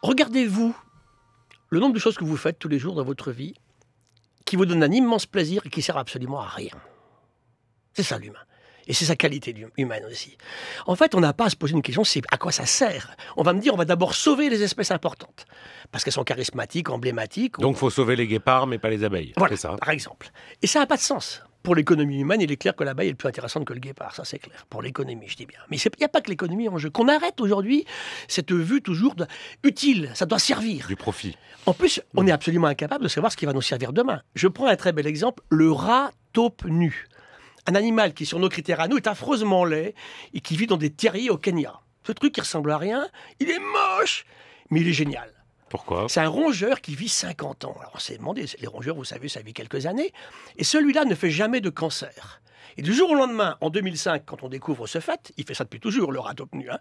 Regardez-vous le nombre de choses que vous faites tous les jours dans votre vie qui vous donnent un immense plaisir et qui servent absolument à rien. C'est ça l'humain. Et c'est sa qualité humaine aussi. En fait, on n'a pas à se poser une question, c'est à quoi ça sert. On va me dire, on va d'abord sauver les espèces importantes, parce qu'elles sont charismatiques, emblématiques. Donc il faut sauver les guépards, mais pas les abeilles. Voilà, c'est ça. par exemple. Et ça n'a pas de sens. Pour l'économie humaine, il est clair que l'abeille est plus intéressante que le guépard, ça c'est clair. Pour l'économie, je dis bien. Mais il n'y a pas que l'économie en jeu. Qu'on arrête aujourd'hui cette vue toujours utile, ça doit servir. Du profit. En plus, on est absolument incapable de savoir ce qui va nous servir demain. Je prends un très bel exemple, le rat taupe nu. Un animal qui, sur nos critères à nous, est affreusement laid et qui vit dans des terriers au Kenya. Ce truc qui ressemble à rien, il est moche, mais il est génial. Pourquoi ? C'est un rongeur qui vit 50 ans. Alors on s'est demandé, les rongeurs, vous savez, ça vit quelques années. Et celui-là ne fait jamais de cancer. Et du jour au lendemain, en 2005, quand on découvre ce fait, il fait ça depuis toujours, le rat taupe nu, hein,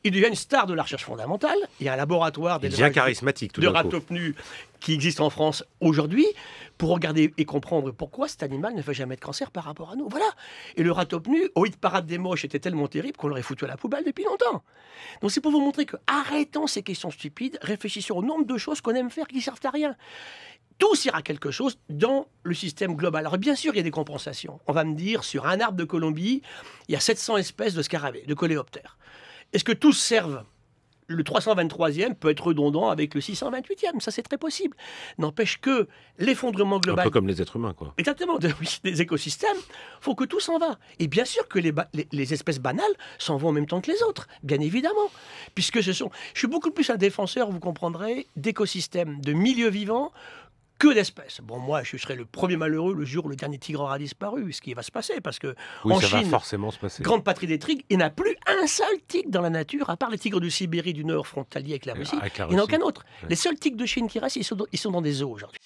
il devient une star de la recherche fondamentale. Il y a un laboratoire Il devient charismatique tout de d'un rat coup. taupe nu qui existe en France aujourd'hui pour regarder et comprendre pourquoi cet animal ne fait jamais de cancer par rapport à nous. Voilà. Et le rat taupe nu, au hit parade des moches, était tellement terrible qu'on l'aurait foutu à la poubelle depuis longtemps. Donc c'est pour vous montrer que arrêtons ces questions stupides, réfléchissons au nombre de choses qu'on aime faire qui ne servent à rien. Tout sert à quelque chose dans le système global. Alors bien sûr, il y a des compensations. On va me dire, sur un arbre de Colombie, il y a 700 espèces de scarabées, de coléoptères. Est-ce que tous servent ? Le 323e peut être redondant avec le 628e, ça c'est très possible. N'empêche que l'effondrement global... Un peu comme les êtres humains, quoi. Exactement, des écosystèmes, il faut que tout s'en va. Et bien sûr que les espèces banales s'en vont en même temps que les autres, bien évidemment. Puisque je suis beaucoup plus un défenseur, vous comprendrez, d'écosystèmes, de milieux vivants, que d'espèces. Bon, moi, je serai le premier malheureux le jour où le dernier tigre aura disparu, ce qui va se passer, parce que en ça va Chine, forcément se passer. grande patrie des tigres, il n'y a plus un seul tigre dans la nature, à part les tigres de Sibérie du Nord frontalier avec la Russie. Il n'y en a aucun autre. Ouais. Les seuls tigres de Chine qui restent, ils sont dans des zoos aujourd'hui.